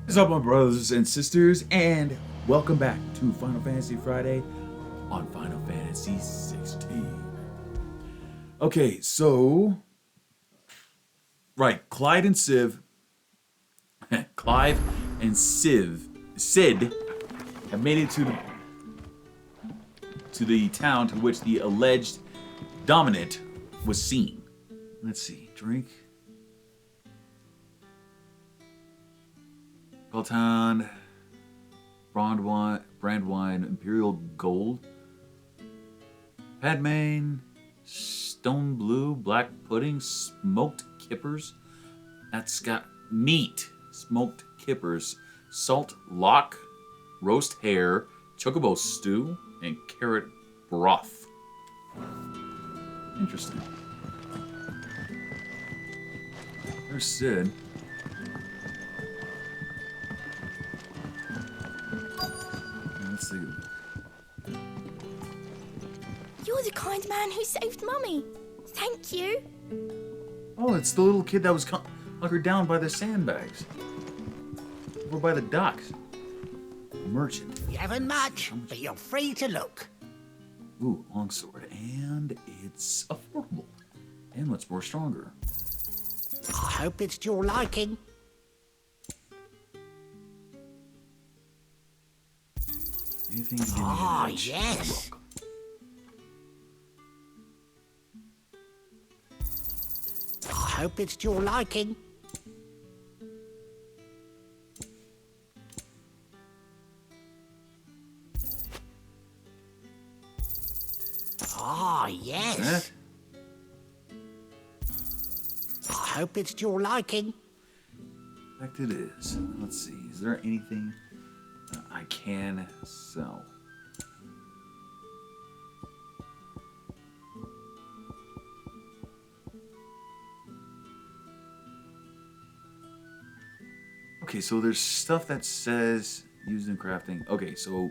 What's up, my brothers and sisters, and welcome back to Final Fantasy Friday on Final Fantasy XVI. Okay, so Clyde and Civ, Clive and Sid have made it to the town to which the alleged dominant was seen. Let's see, drink. Galtan, Brandwine, Imperial Gold, Padmane, Stone Blue, Black Pudding, Smoked Kippers. That's got meat, smoked kippers, salt lock, roast hare, chocobo stew, and carrot broth. Interesting. There's Sid. Let's see. You're the kind man who saved Mummy. Thank you. Oh, it's the little kid that was hunkered down by the sandbags. Over by the docks. Merchant. You haven't much, but you're free to look. Ooh, longsword. And it's affordable. And what's more, stronger. I hope it's to your liking. Anything to give me Ah, an edge. yes. Welcome. I hope it's to your liking. Ah, yes. That? I hope it's to your liking. In fact, it is. Let's see. Is there anything that I can sell? Okay, so there's stuff that says used in crafting. Okay, so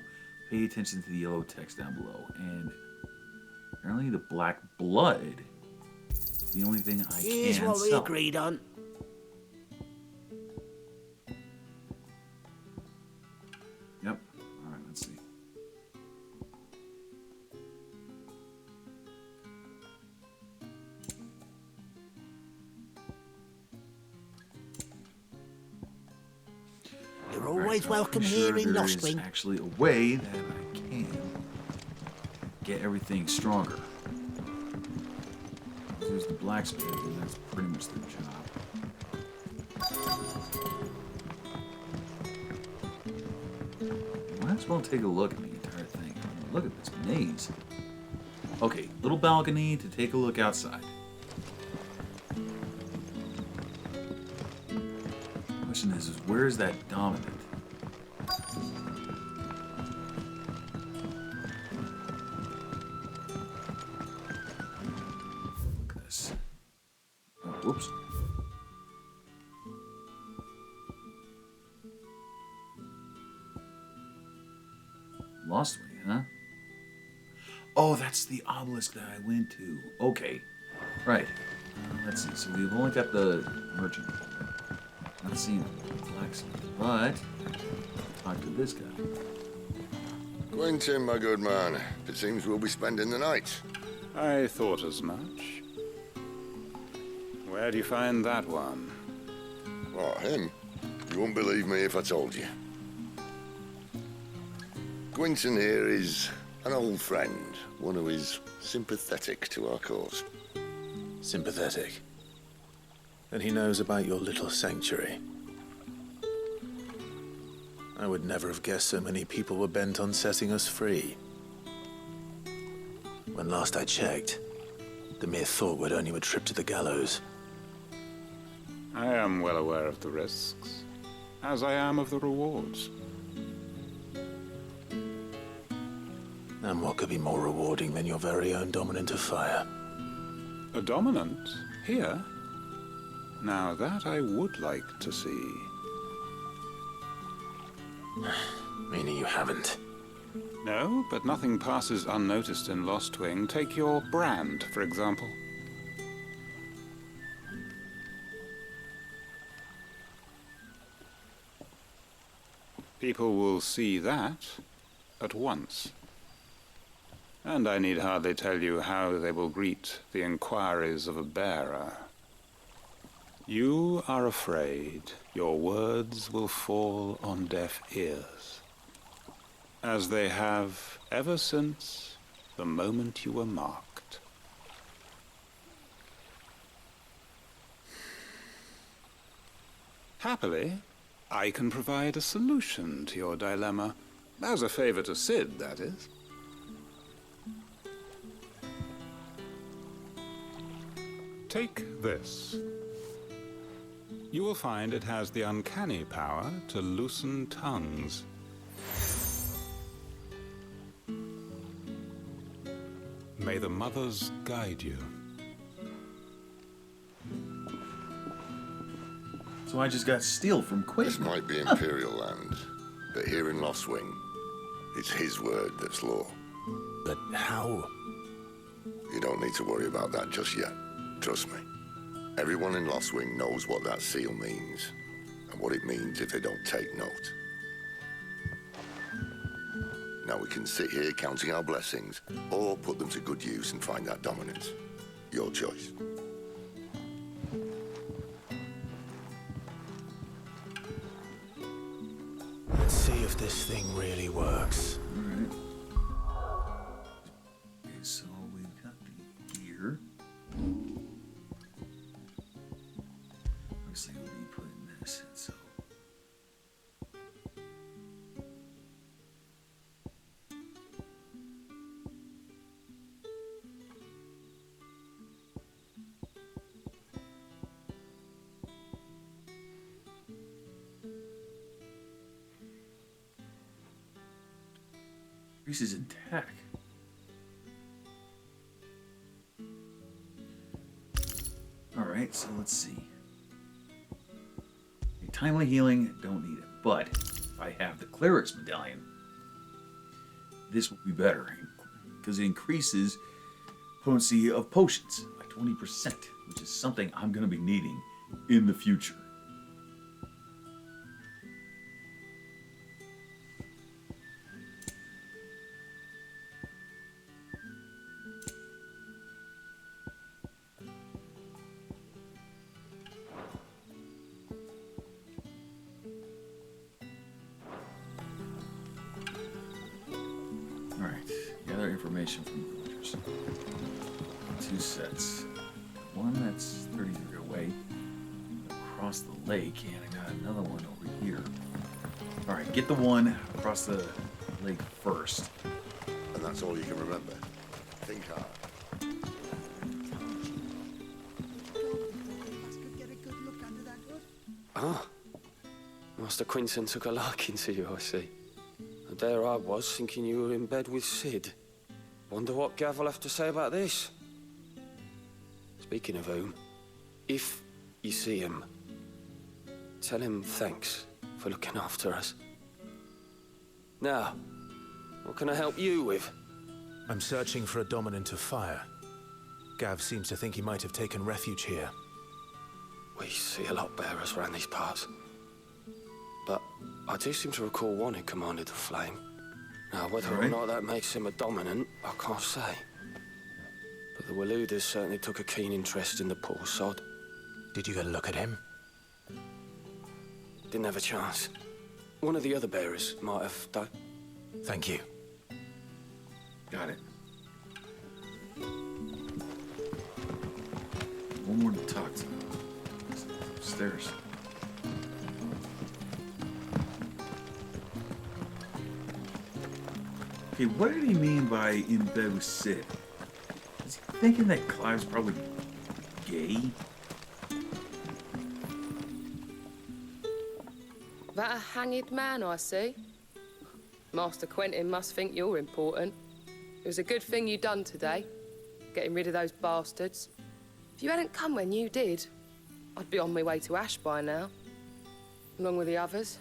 pay attention to the yellow text down below. And apparently the black blood is the only thing I Here's can what we sell. agreed on. Yep. All right, let's see. You're All right, always so welcome I'm here sure in there Lost is Wing. actually a way that I can get everything stronger. There's the blacksmith, and that's pretty much their job. Might as well take a look at the entire thing. Look at this maze. Okay, little balcony to take a look outside. Question is where is that dominant? Look at this. Oh, whoops. Lost me, huh? Oh, that's the obelisk that I went to. Okay. Right. Let's see. So we've only got the merchant. Not seen the blacksmith, but talk to this guy. Quentin, my good man, it seems we'll be spending the night. I thought as much. Where do you find that one? What, him? You wouldn't believe me if I told you. Quentin here is an old friend, one who is sympathetic to our cause. Sympathetic. And he knows about your little sanctuary. I would never have guessed so many people were bent on setting us free. When last I checked, the mere thought would earn you a trip to the gallows. I am well aware of the risks, as I am of the rewards. And what could be more rewarding than your very own dominant of fire? A dominant? Here? Now that I would like to see. Meaning you haven't. No, but nothing passes unnoticed in Lost Wing. Take your brand, for example. People will see that at once. And I need hardly tell you how they will greet the inquiries of a bearer. You are afraid your words will fall on deaf ears, as they have ever since the moment you were marked. Happily, I can provide a solution to your dilemma, as a favor to Sid, that is. Take this. You will find it has the uncanny power to loosen tongues. May the mothers guide you. So I just got steel from This Quinn. might be Imperial land, but here in Lost Wing, it's his word that's law. But how? You don't need to worry about that just yet. Trust me. Everyone in Lost Wing knows what that seal means, and what it means if they don't take note. Now we can sit here counting our blessings, or put them to good use and find that dominance. Your choice. Let's see if this thing really works. Alright. Okay, so we've got the gear. Obviously we'll be putting this in, so. Increases attack. Alright, so let's see. Timely healing, don't need it. But if I have the cleric's medallion, this will be better. Because it increases potency of potions by 20%, which is something I'm going to be needing in the future. Alright, gather information from villagers. 2 sets. One that's 30 feet away, across the lake, and I got another one over here. Alright, get the one across the lake first. And that's all you can remember. Think hard. Ah, Master Quinton took a liking to you, I see. And there I was, thinking you were in bed with Sid. Wonder what Gav will have to say about this. Speaking of whom, if you see him, tell him thanks for looking after us. Now, what can I help you with? I'm searching for a dominant of fire. Gav seems to think he might have taken refuge here. We see a lot bearers around these parts. But I do seem to recall one who commanded the flame. Now, whether or not that makes him a dominant, I can't say. But the Waluders certainly took a keen interest in the poor sod. Did you get a look at him? Didn't have a chance. One of the other bearers might have done. Thank you. Got it. One more to talk to. Upstairs. Okay, what did he mean by in bed with Sid? Is he thinking that Clive's probably gay? That a hanged man, I see. Master Quentin must think you're important. It was a good thing you done today, getting rid of those bastards. If you hadn't come when you did, I'd be on my way to Ash by now, along with the others.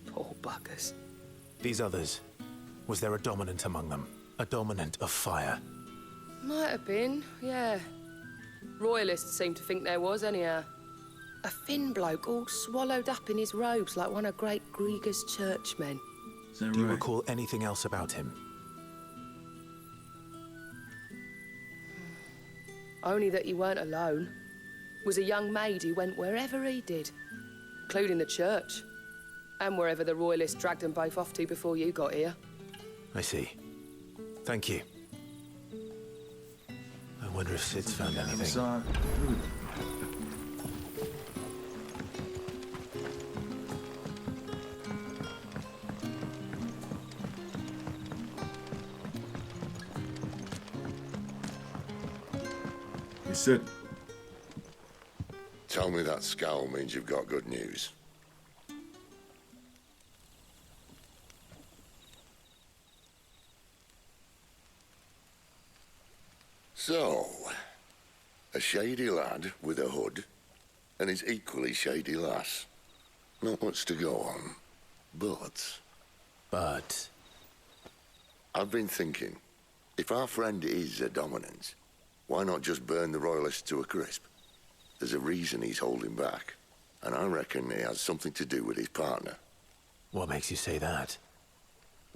Poor buggers. These others, was there a dominant among them? A dominant of fire? Might have been, yeah. Royalists seem to think there was, anyhow. A thin bloke all swallowed up in his robes like one of great Grieger's churchmen. Is that Do you right? recall anything else about him? Only that he weren't alone. Was a young maid who went wherever he did, including the church, and wherever the royalists dragged them both off to before you got here. I see. Thank you. I wonder if Sid's found anything. Food. Hey, Sid. Tell me that scowl means you've got good news. So, a shady lad with a hood and his equally shady lass. Not much to go on, but I've been thinking, if our friend is a dominant, why not just burn the royalists to a crisp? There's a reason he's holding back, and I reckon he has something to do with his partner. What makes you say that?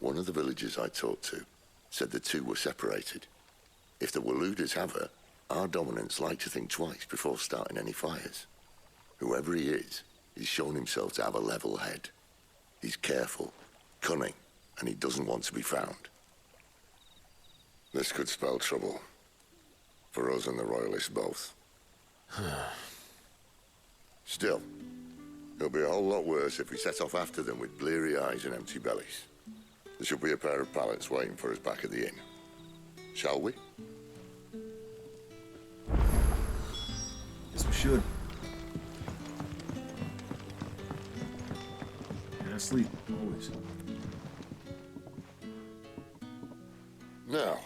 One of the villagers I talked to said the two were separated. If the Waluders have her, our dominants like to think twice before starting any fires. Whoever he is, he's shown himself to have a level head. He's careful, cunning, and he doesn't want to be found. This could spell trouble. For us and the royalists both. Still, it'll be a whole lot worse if we set off after them with bleary eyes and empty bellies. There should be a pair of pallets waiting for us back at the inn. Shall we? Guess we should. Gotta sleep, always. Now,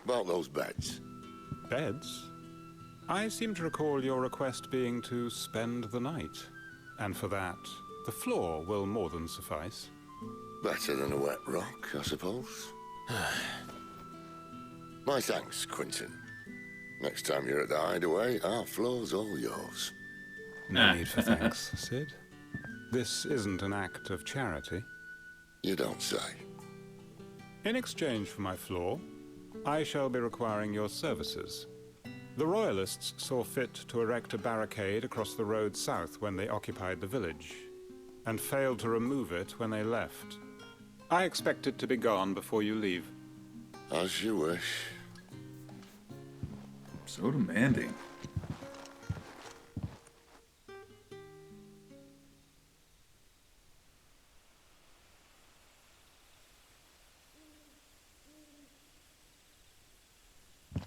about those beds. Beds? I seem to recall your request being to spend the night. And for that, the floor will more than suffice. Better than a wet rock, I suppose. My thanks, Quentin. Next time you're at the hideaway, our floor's all yours. No need for thanks, Sid. This isn't an act of charity. You don't say. In exchange for my floor, I shall be requiring your services. The Royalists saw fit to erect a barricade across the road south when they occupied the village, and failed to remove it when they left. I expect it to be gone before you leave. As you wish. So demanding.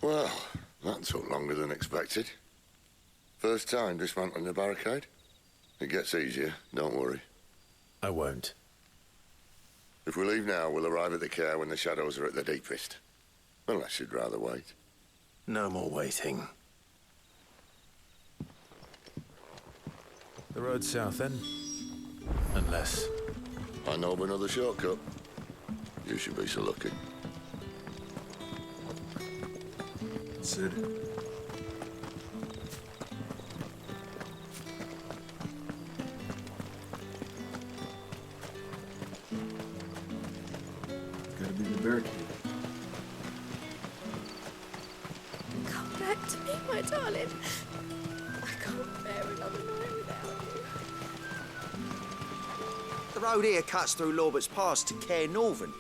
Well, that took longer than expected. First time dismantling the barricade? It gets easier, don't worry. I won't. If we leave now, we'll arrive at the care when the shadows are at their deepest. Unless you'd rather wait. No more waiting. The road south, then? Unless... I know of another shortcut. You should be so lucky. Sid. Gotta be the barricade. Come back to me, my darling. I can't bear another night without you. The road here cuts through Lorbert's Pass to Care Northern.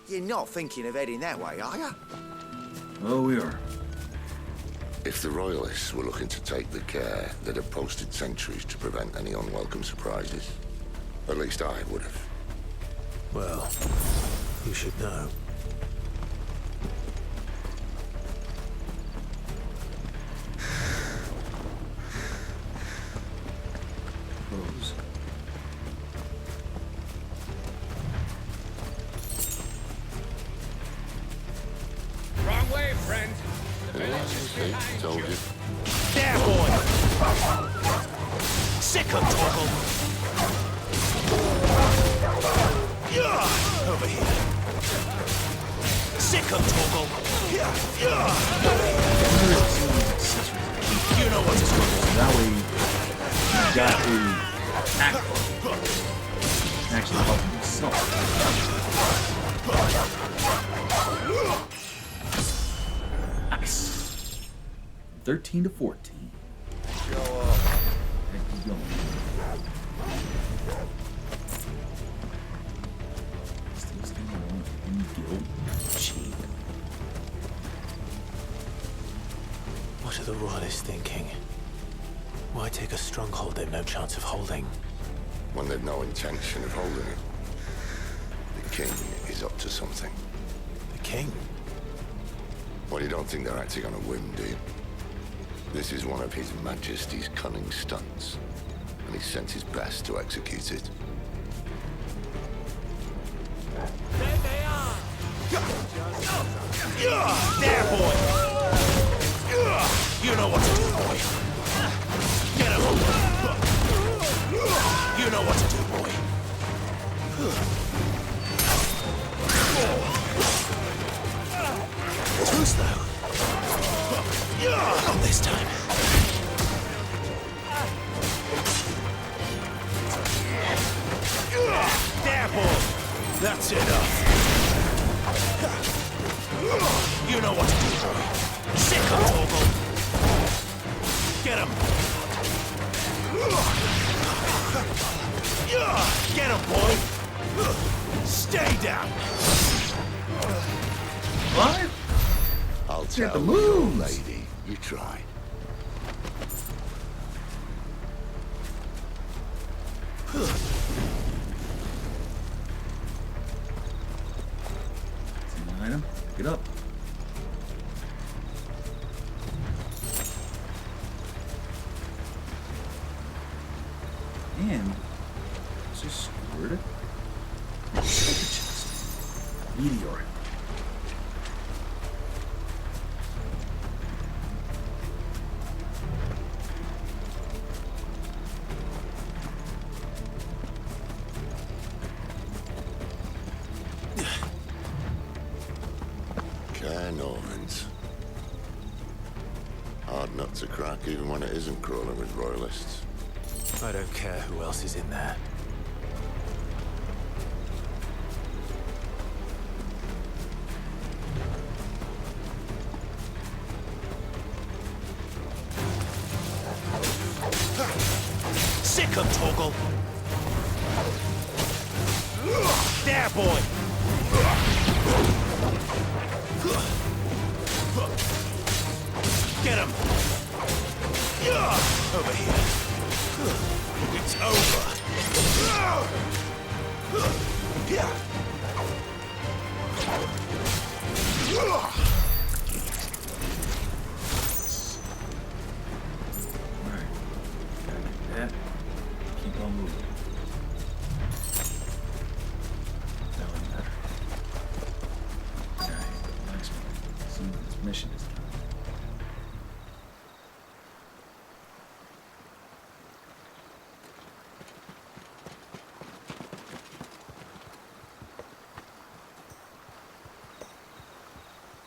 You're not thinking of heading that way, are you? Oh, we are. If the Royalists were looking to take the care, they'd have posted sentries to prevent any unwelcome surprises. At least I would have. Well, you should know. Rose. Wrong way, friend. See, told you. There, boy! Sick of Torgal! Over here. Sick of Torgal! You know what is good. That way. 13 to 14. Show off. Okay, keep going. Still standing alone in guilt. Cheap. What are the royalists thinking? Why take a stronghold they've no chance of holding? When they've no intention of holding it. The king is up to something. The king? Well, you don't think they're acting on a whim, do you? This is one of His Majesty's cunning stunts, and he's sent his best to execute it. There they are! There, boy! You know what to do, boy. Get him! You know what to do, boy. Too slow. Not this time. There, boy! That's enough. You know what to do, boy. Sick of Torgal. Get him! Get him, boy! Stay down! What? I'll Get tell the you, moves. lady, you try. See an item? Pick it up. And it's a sword. Chest. Meteor. Cairnorvans. Hard nut to crack even when it isn't crawling with royalists. I don't care who else is in there. Sick of Torgal! There, boy! Get him! Over here. It's over. Alright. Gotta get that. Keep on moving. That one better. Alright, next one. See what this mission is about.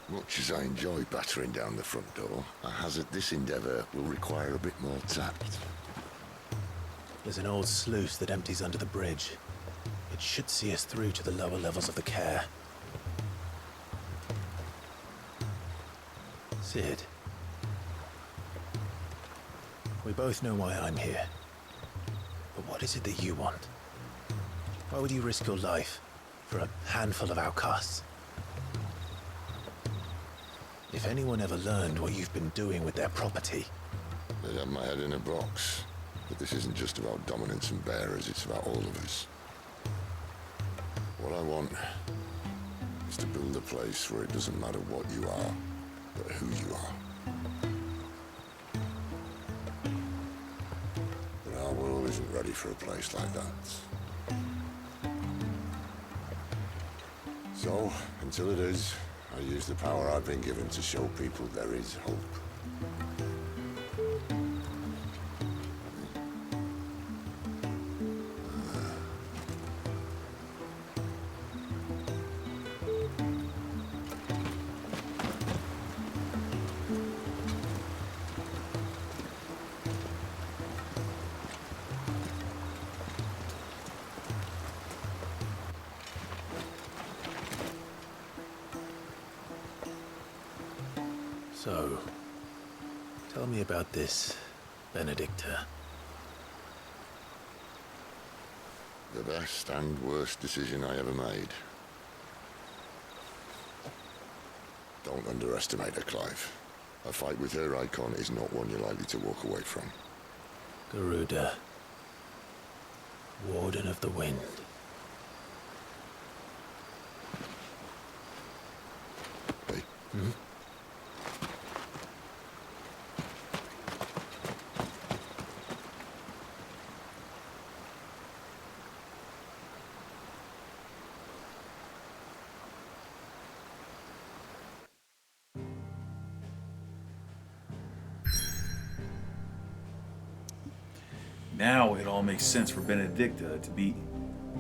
Much as I enjoy battering down the front door, I hazard this endeavour will require a bit more tact. There's an old sluice that empties under the bridge. It should see us through to the lower levels of the care. Sid. We both know why I'm here. But what is it that you want? Why would you risk your life for a handful of outcasts? If anyone ever learned what you've been doing with their property... They'd have my head in a box. But this isn't just about dominance and bearers, it's about all of us. What I want is to build a place where it doesn't matter what you are, but who you are. But our world isn't ready for a place like that. So, until it is, I use the power I've been given to show people there is hope. So, Tell me about this, Benedicta. The best and worst decision I ever made. Don't underestimate her, Clive. A fight with her icon is not one you're likely to walk away from. Garuda. Warden of the Wind. Hey? Hmm? Now it all makes sense for Benedicta to be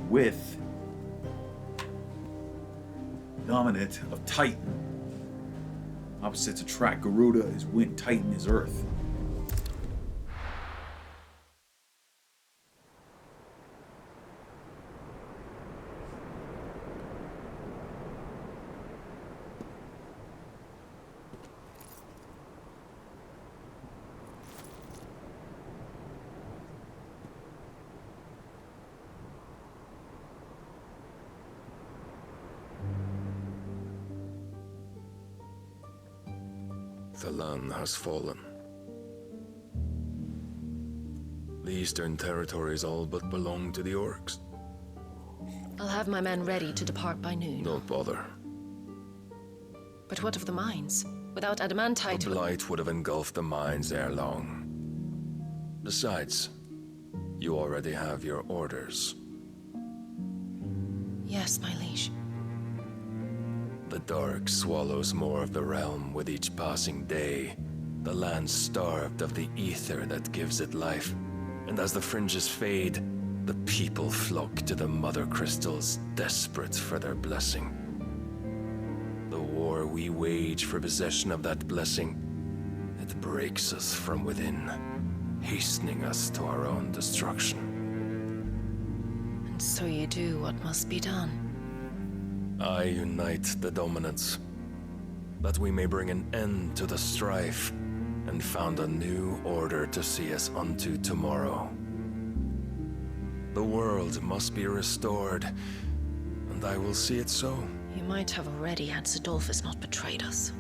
with Dominant of Titan. Opposites attract. Garuda is wind, Titan is earth. The land has fallen. The eastern territories all but belong to the orcs. I'll have my men ready to depart by noon. Don't bother. But what of the mines? Without adamantite... The blight would have engulfed the mines ere long. Besides, you already have your orders. Yes, my liege. The dark swallows more of the realm with each passing day. The land starved of the ether that gives it life. And as the fringes fade, the people flock to the mother crystals, desperate for their blessing. The war we wage for possession of that blessing, it breaks us from within, hastening us to our own destruction. And so you do what must be done. I unite the dominants, that we may bring an end to the strife, and found a new order to see us unto tomorrow. The world must be restored, and I will see it so. You might have already had Zidolphus not betrayed us.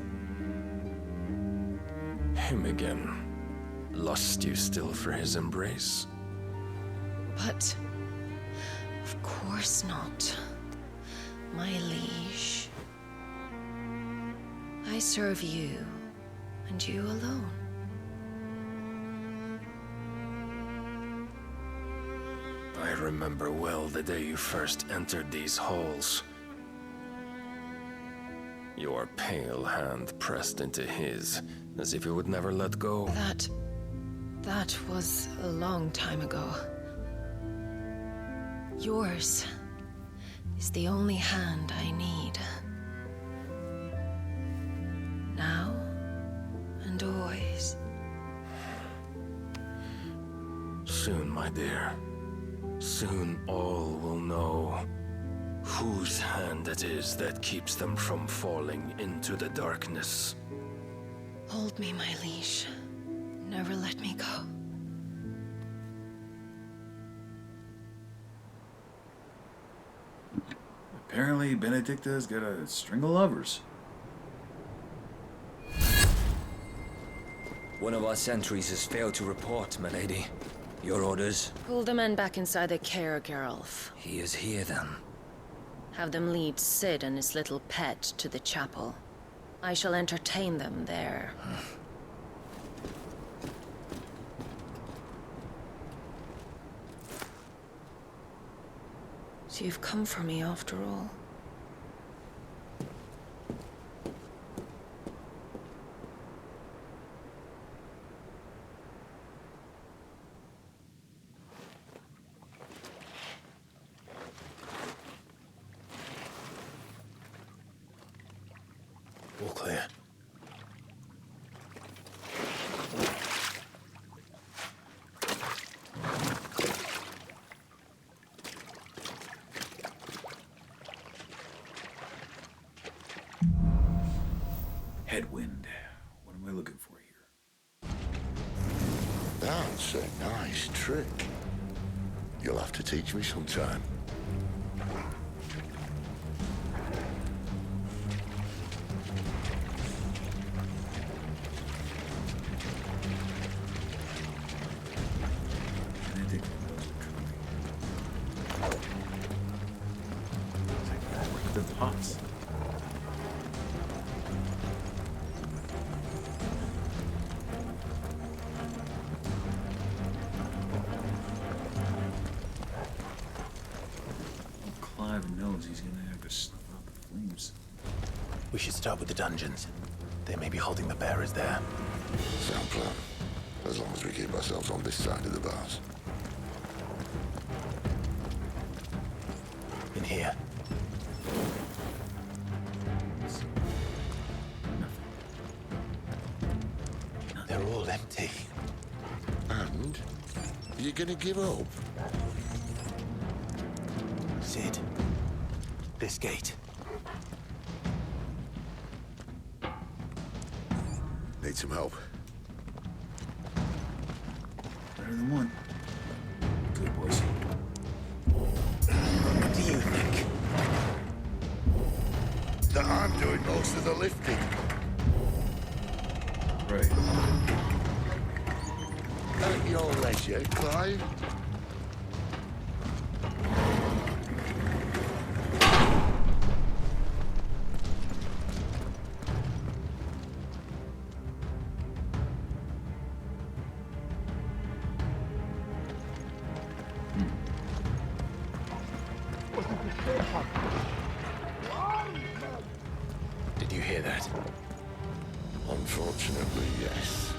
Him again. Lust you still for his embrace? But... of course not. My liege. I serve you, and you alone. I remember well the day you first entered these halls. Your pale hand pressed into his, as if it would never let go. That was a long time ago. Yours is the only hand I need. Now and always. Soon, my dear. Soon all will know whose hand it is that keeps them from falling into the darkness. Hold me, my liege. Never let me go. Apparently, Benedicta's got a string of lovers. One of our sentries has failed to report, my lady. Your orders? Pull the men back inside their care, Geralf. He is here, then. Have them lead Sid and his little pet to the chapel. I shall entertain them there. So you've come for me after all. All clear. That's a nice trick. You'll have to teach me sometime. The pots. Clive knows he's gonna have to snuff out the flames. We should start with the dungeons. They may be holding the bearers there. Sound plan. As long as we keep ourselves on this side of the bars. In here. They're all empty. And? You're gonna give up? Sid. This gate. Need some help. Better than one. Good boys. What do you think? That I'm doing most of the lifting. Right. At your leisure, Clive. Did you hear that? Unfortunately, yes.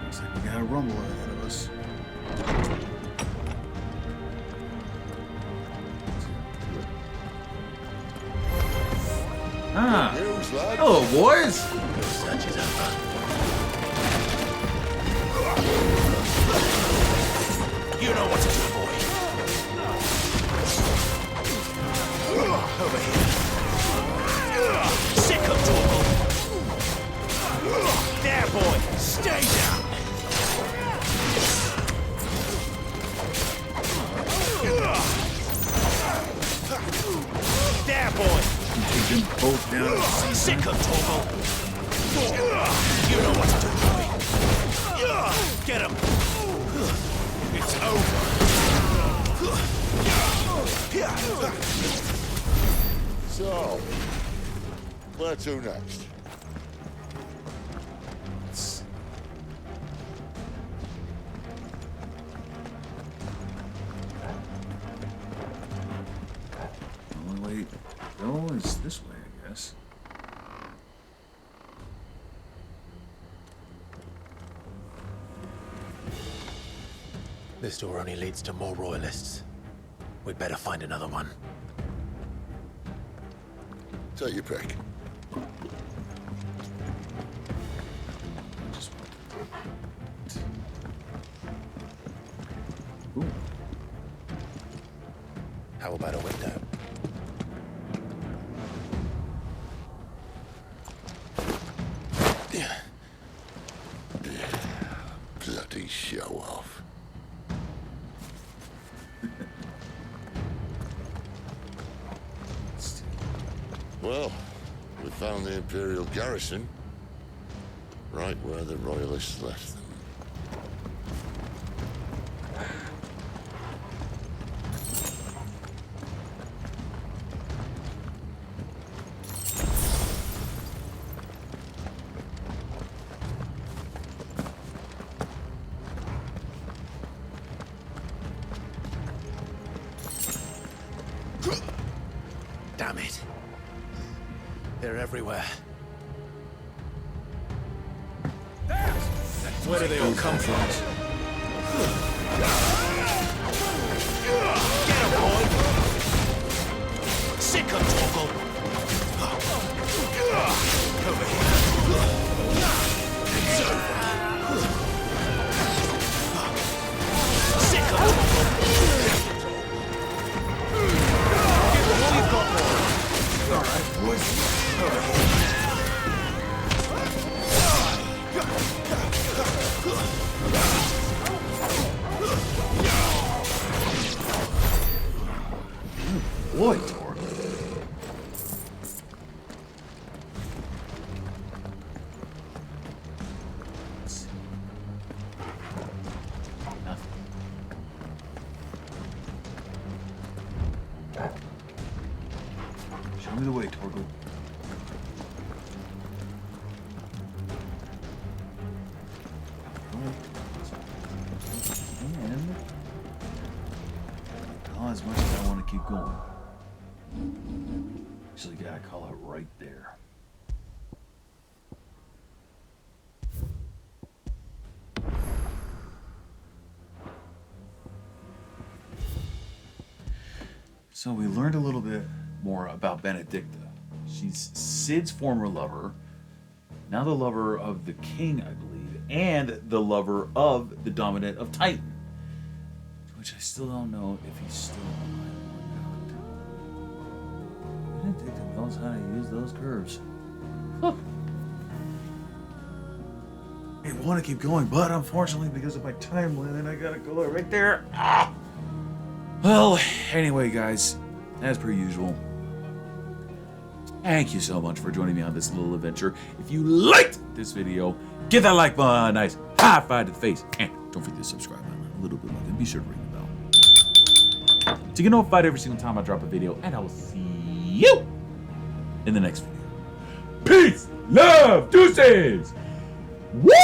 Looks like we got a rumble ahead of us. Ah! Hello, boys! Your search is over. You know what to do, boy. Over here. Sick of Torgal. There, boy. Stay down. There, boy. Take them both down. Sick of Torgal. You know what to do, boy. Get him. It's over. So, where to next? The only way to go is this way, I guess. This door only leads to more royalists. We'd better find another one. Take your pick. Ooh. How about a window? Bloody show off. Well, we found the Imperial garrison, right where the Royalists left them. Damn it. They're everywhere. Where do they all come from? Get him, boy! Sick of Torgal! Over here. It's over. Sick of Torgal! Give them all you've got, boy! All right, boys. Over here. keep going. Actually, gotta call it right there. So we learned a little bit more about Benedicta. She's Cid's former lover, now the lover of the king, I believe, and the lover of the dominant of Titan. Which I still don't know if he's still alive or not. Benedicta knows how to use those curves. Huh. I want to keep going, but unfortunately, because of my time limit, I gotta go right there. Ah! Well, anyway, guys, as per usual, thank you so much for joining me on this little adventure. If you liked this video, give that like button a nice high five to the face. And don't forget to subscribe button a little bit like and be sure to ring the bell to get notified every single time I drop a video. And I will see you in the next video. Peace, love, deuces! Woo!